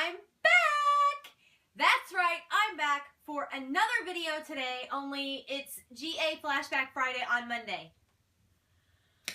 I'm back! That's right, I'm back for another video today, only it's GA Flashback Friday on Monday. As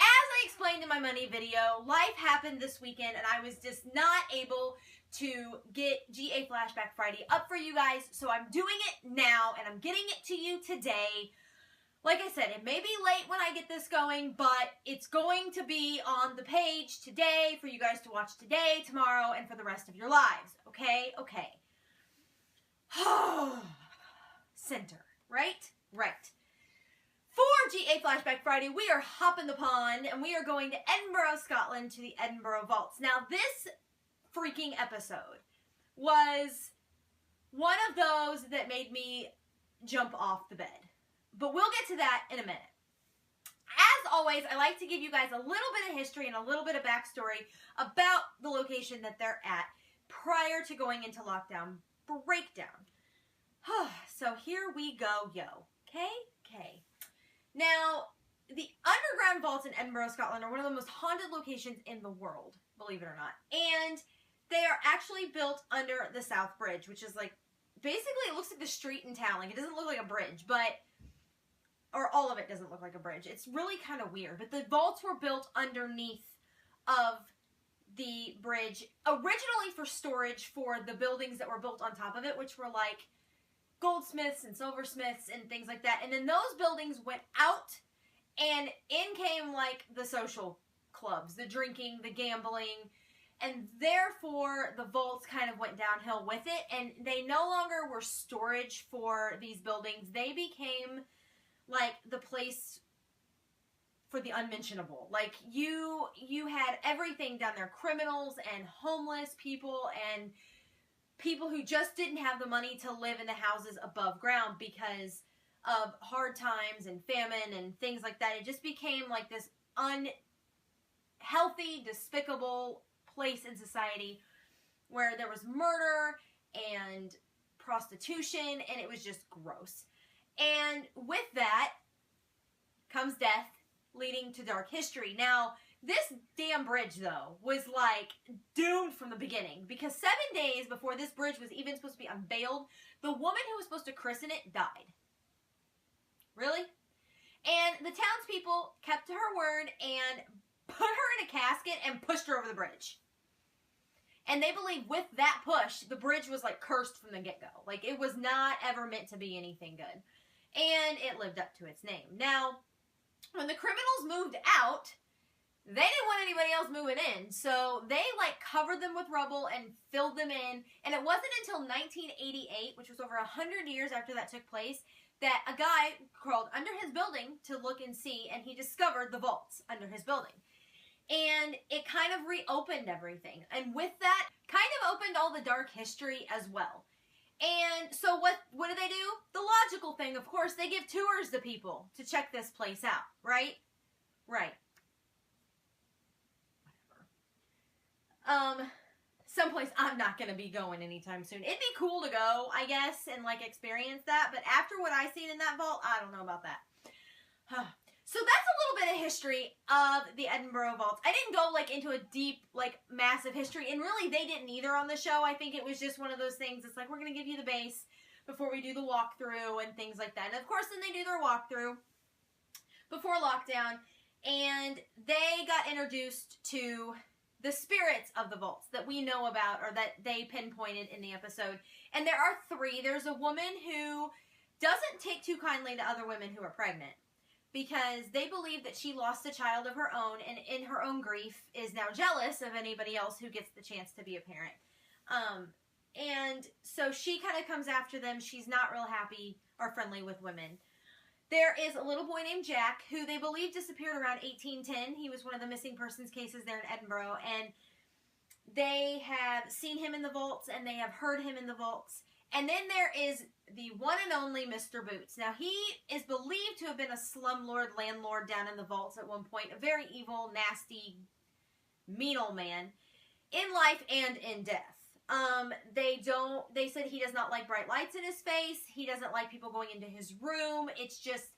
I explained in my money video, life happened this weekend and I was just not able to get GA Flashback Friday up for you guys, so I'm doing it now and I'm getting it to you today. Like I said, it may be late when I get this going, but it's going to be on the page today for you guys to watch today, tomorrow, and for the rest of your lives. Okay? Okay. Center. Right? Right. For GA Flashback Friday, we are hopping the pond, and we are going to Edinburgh, Scotland, to the Edinburgh Vaults. Now, this freaking episode was one of those that made me jump off the bed. But we'll get to that in a minute. As always, I like to give you guys a little bit of history and a little bit of backstory about the location that they're at prior to going into lockdown breakdown. So here we go, yo. Okay? Okay. Now, the underground vaults in Edinburgh, Scotland are one of the most haunted locations in the world, believe it or not. And they are actually built under the South Bridge, which is like, basically it looks like the street in town. Like, it doesn't look like a bridge, but... or all of it doesn't look like a bridge. It's really kind of weird. But the vaults were built underneath of the bridge, originally for storage for the buildings that were built on top of it, which were like goldsmiths and silversmiths and things like that. And then those buildings went out, and in came like the social clubs, the drinking, the gambling, and therefore the vaults kind of went downhill with it, and they no longer were storage for these buildings. They became like the place for the unmentionable. Like you had everything down there, criminals and homeless people and people who just didn't have the money to live in the houses above ground because of hard times and famine and things like that. It just became like this unhealthy, despicable place in society where there was murder and prostitution, and it was just gross. And with that comes death, leading to dark history. Now, this damn bridge, though, was like doomed from the beginning, because 7 days before this bridge was even supposed to be unveiled, the woman who was supposed to christen it died. Really? And the townspeople kept to her word and put her in a casket and pushed her over the bridge. And they believe with that push, the bridge was like cursed from the get-go. Like, it was not ever meant to be anything good. And it lived up to its name. Now, when the criminals moved out, they didn't want anybody else moving in. So they like covered them with rubble and filled them in. And it wasn't until 1988, which was over 100 years after that took place, that a guy crawled under his building to look and see, and he discovered the vaults under his building. And it kind of reopened everything. And with that, kind of opened all the dark history as well. And so what do they do? The logical thing, of course, they give tours to people to check this place out, right? Right. Whatever. Someplace I'm not going to be going anytime soon. It'd be cool to go, I guess, and like experience that, but after what I seen in that vault, I don't know about that. So that's a little bit of history of the Edinburgh Vaults. I didn't go like into a deep, like massive history, and really they didn't either on the show. I think it was just one of those things. It's like, we're going to give you the base before we do the walkthrough and things like that. And of course, then they do their walkthrough before lockdown, and they got introduced to the spirits of the vaults that we know about, or that they pinpointed in the episode. And there are three. There's a woman who doesn't take too kindly to other women who are pregnant, because they believe that she lost a child of her own, and in her own grief is now jealous of anybody else who gets the chance to be a parent. And so she kind of comes after them. She's not real happy or friendly with women. There is a little boy named Jack, who they believe disappeared around 1810. He was one of the missing persons cases there in Edinburgh, and they have seen him in the vaults, and they have heard him in the vaults. And then there is the one and only Mr. Boots. Now, he is believed to have been a slumlord, landlord down in the vaults at one point. A very evil, nasty, mean old man in life and in death. They said he does not like bright lights in his face. He doesn't like people going into his room. It's just,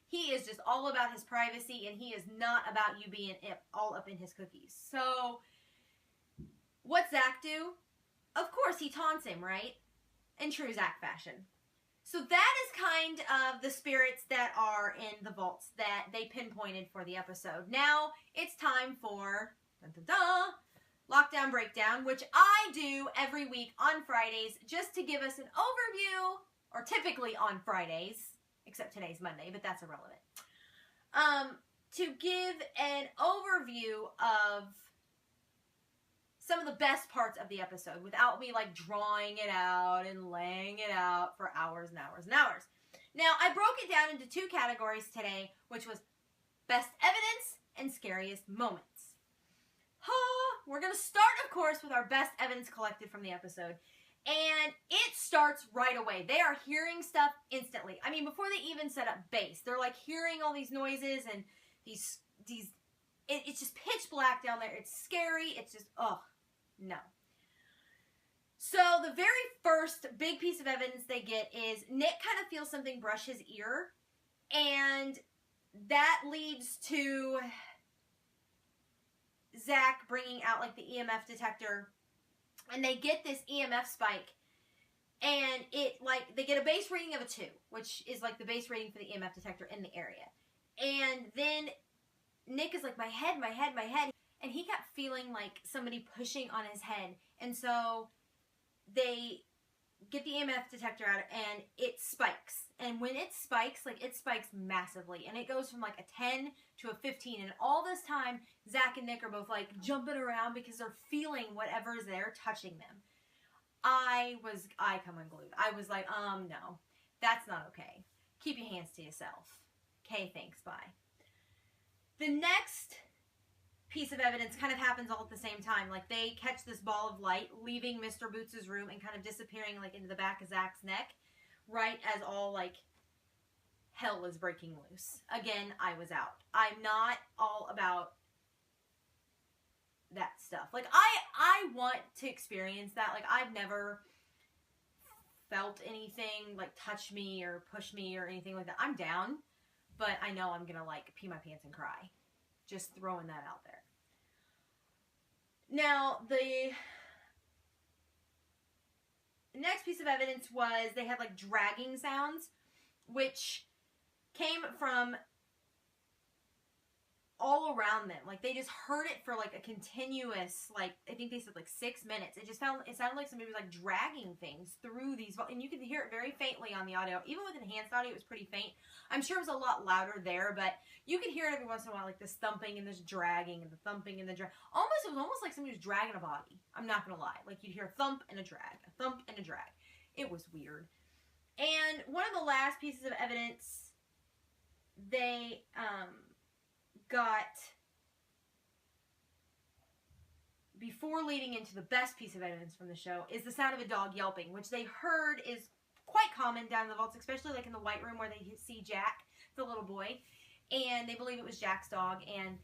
he is just all about his privacy, and he is not about you being all up in his cookies. So, what's Zach do? of course, he taunts him, right? In true Zach fashion. So that is kind of the spirits that are in the vaults that they pinpointed for the episode. Now, it's time for Lockdown Breakdown, which I do every week on Fridays just to give us an overview, or typically on Fridays, except today's Monday, but that's irrelevant. To give an overview of some of the best parts of the episode without me like drawing it out and laying it out for hours and hours and hours. Now, I broke it down into two categories today, which was best evidence and scariest moments. We're going to start, of course, with our best evidence collected from the episode. And it starts right away. They are hearing stuff instantly. I mean, before they even set up base, they're like hearing all these noises and it's just pitch black down there. It's scary. It's just, no. So the very first big piece of evidence they get is Nick kind of feels something brush his ear, and that leads to Zach bringing out like the EMF detector, and they get this EMF spike, and they get a base rating of a 2, which is like the base rating for the EMF detector in the area. And then Nick is like, my head, and he kept feeling like somebody pushing on his head, and so they get the EMF detector out, and it spikes. And when it spikes massively, and it goes from like a 10 to a 15, and all this time, Zach and Nick are both like jumping around because they're feeling whatever is there touching them. I come unglued. I was like, no, that's not okay. Keep your hands to yourself. Okay, thanks, bye. The next piece of evidence kind of happens all at the same time. Like, they catch this ball of light leaving Mr. Boots' room and kind of disappearing like into the back of Zach's neck, right as all like hell is breaking loose. Again, I was out. I'm not all about that stuff. Like, I want to experience that. Like, I've never felt anything like touch me or push me or anything like that. I'm down, but I know I'm gonna like pee my pants and cry. Just throwing that out there. Now, the next piece of evidence was they had like dragging sounds, which came from all around them. Like, they just heard it for like a continuous, like, I think they said like 6 minutes. It sounded like somebody was like dragging things through these, and you could hear it very faintly on the audio. Even with enhanced audio, it was pretty faint. I'm sure it was a lot louder there, but you could hear it every once in a while, like this thumping and this dragging and the thumping and the drag. It was almost like somebody was dragging a body. I'm not gonna lie. Like, you'd hear a thump and a drag, a thump and a drag. It was weird. And one of the last pieces of evidence they got before leading into the best piece of evidence from the show is the sound of a dog yelping, which they heard is quite common down in the vaults, especially like in the white room where they see Jack, the little boy, and they believe it was Jack's dog, and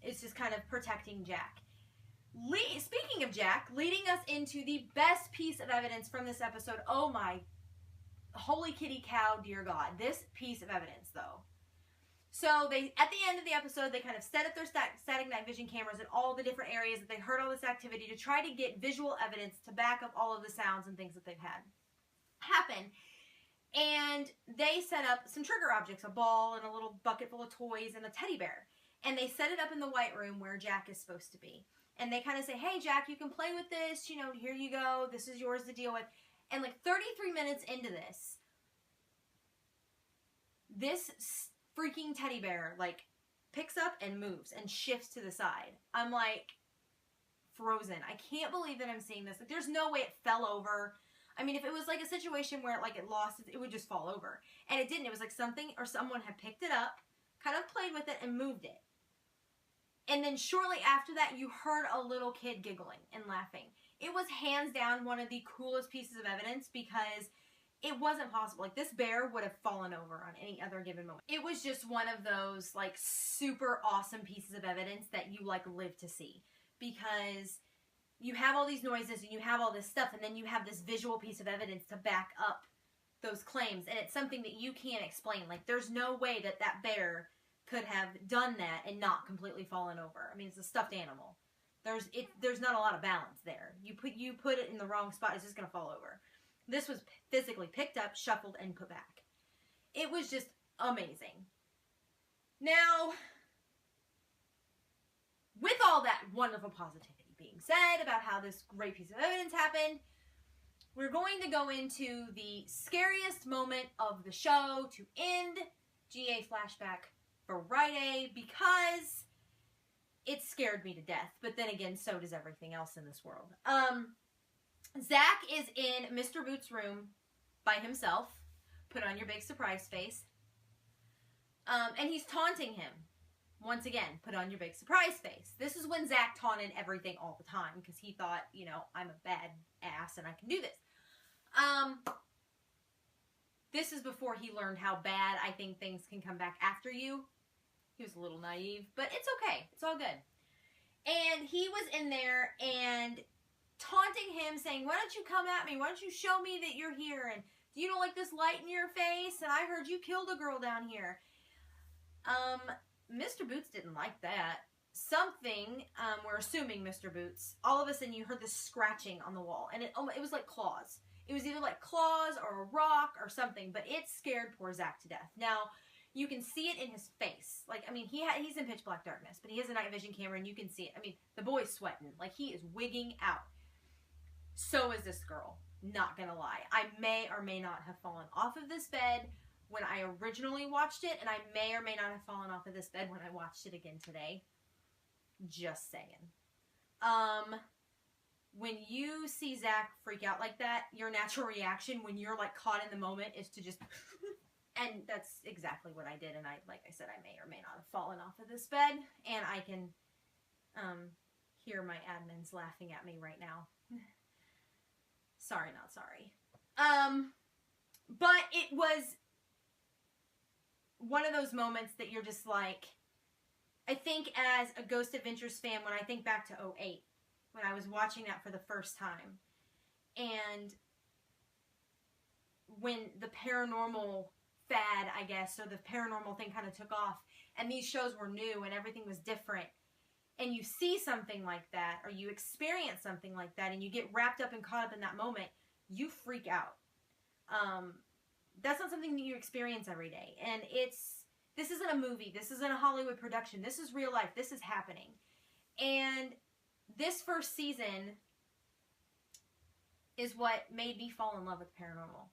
it's just kind of protecting Jack. Speaking of Jack, leading us into the best piece of evidence from this episode. Oh my holy kitty cow, dear God. This piece of evidence, though. So at the end of the episode, they kind of set up their static night vision cameras in all the different areas that they heard all this activity to try to get visual evidence to back up all of the sounds and things that they've had happen. And they set up some trigger objects, a ball and a little bucket full of toys and a teddy bear. And they set it up in the white room where Jack is supposed to be. And they kind of say, hey, Jack, you can play with this. You know, here you go. This is yours to deal with. And like 33 minutes into this freaking teddy bear like picks up and moves and shifts to the side. I'm like frozen. I can't believe that I'm seeing this. Like, there's no way it fell over. I mean, if it was like a situation where it lost, it would just fall over. And it didn't. It was like something or someone had picked it up, kind of played with it, and moved it. And then shortly after that, you heard a little kid giggling and laughing. It was hands down one of the coolest pieces of evidence because it wasn't possible. Like, this bear would have fallen over on any other given moment. It was just one of those like super awesome pieces of evidence that you like live to see, because you have all these noises and you have all this stuff, and then you have this visual piece of evidence to back up those claims, and it's something that you can't explain. Like, there's no way that bear could have done that and not completely fallen over. I mean, it's a stuffed animal. There's not a lot of balance there. You put it in the wrong spot, it's just going to fall over. This was physically picked up, shuffled, and put back. It was just amazing. Now, with all that wonderful positivity being said about how this great piece of evidence happened, we're going to go into the scariest moment of the show to end GA Flashback Friday, because it scared me to death. But then again, so does everything else in this world. Zach is in Mr. Boots' room by himself. Put on your big surprise face. And he's taunting him. Once again, put on your big surprise face. This is when Zach taunted everything all the time, because he thought, you know, I'm a bad ass and I can do this. This is before he learned how bad I think things can come back after you. He was a little naive, but it's okay. It's all good. And he was in there and taunting him, saying, why don't you come at me? Why don't you show me that you're here? And do you don't like this light in your face? And I heard you killed a girl down here. Mr. Boots didn't like that. Something, we're assuming Mr. Boots, all of a sudden you heard this scratching on the wall. And it was like claws. It was either like claws or a rock or something, but it scared poor Zach to death. Now, you can see it in his face. Like, I mean, he's in pitch black darkness, but he has a night vision camera and you can see it. I mean, the boy's sweating. Like, he is wigging out. So is this girl. Not gonna lie. I may or may not have fallen off of this bed when I originally watched it, and I may or may not have fallen off of this bed when I watched it again today. Just saying. When you see Zach freak out like that, your natural reaction when you're like caught in the moment is to just, and that's exactly what I did. And like I said, I may or may not have fallen off of this bed, and I can hear my admins laughing at me right now. Sorry, not sorry. But it was one of those moments that you're just like, I think as a Ghost Adventures fan, when I think back to 2008, when I was watching that for the first time, and when the paranormal fad, I guess, or the paranormal thing kind of took off, and these shows were new and everything was different, and you see something like that, or you experience something like that, and you get wrapped up and caught up in that moment, you freak out. That's not something that you experience every day. And this isn't a movie. This isn't a Hollywood production. This is real life. This is happening. And this first season is what made me fall in love with paranormal.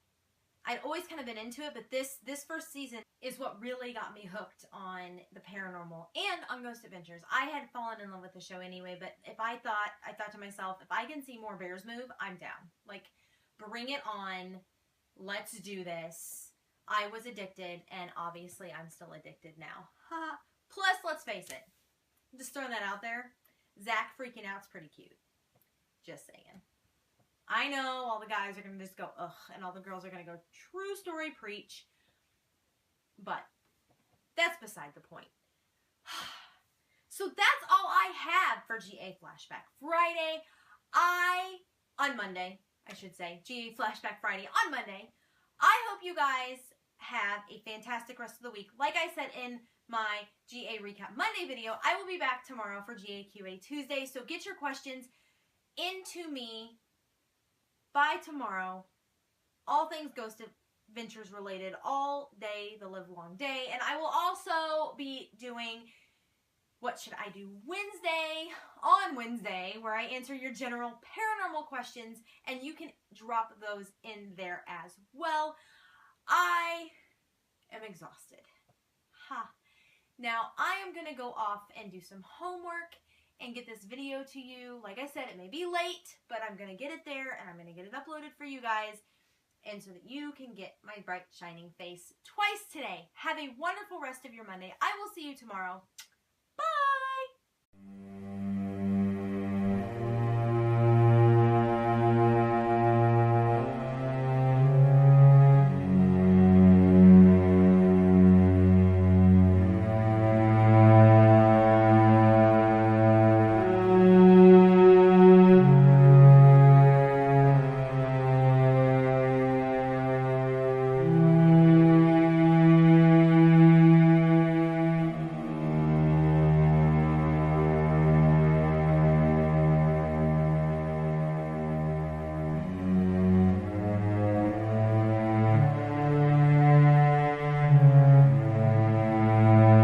I'd always kind of been into it, but this first season is what really got me hooked on the paranormal and on Ghost Adventures. I had fallen in love with the show anyway, but I thought to myself, if I can see more bears move, I'm down. Like, bring it on. Let's do this. I was addicted, and obviously I'm still addicted now. Plus, let's face it, just throwing that out there, Zach freaking out's pretty cute. Just saying. I know all the guys are going to just go, ugh, and all the girls are going to go, true story, preach. But that's beside the point. So that's all I have for GA Flashback Friday. On Monday, I should say, GA Flashback Friday on Monday. I hope you guys have a fantastic rest of the week. Like I said in my GA Recap Monday video, I will be back tomorrow for GA QA Tuesday. So get your questions into me by tomorrow. All things Ghost Adventures related all day, the live long day. And I will also be doing What Should I Do Wednesday on Wednesday, where I answer your general paranormal questions, and you can drop those in there as well. I am exhausted. Now, I am going to go off and do some homework and get this video to you. Like I said, it may be late, but I'm going to get it there, and I'm going to get it uploaded for you guys, and so that you can get my bright, shining face twice today. Have a wonderful rest of your Monday. I will see you tomorrow.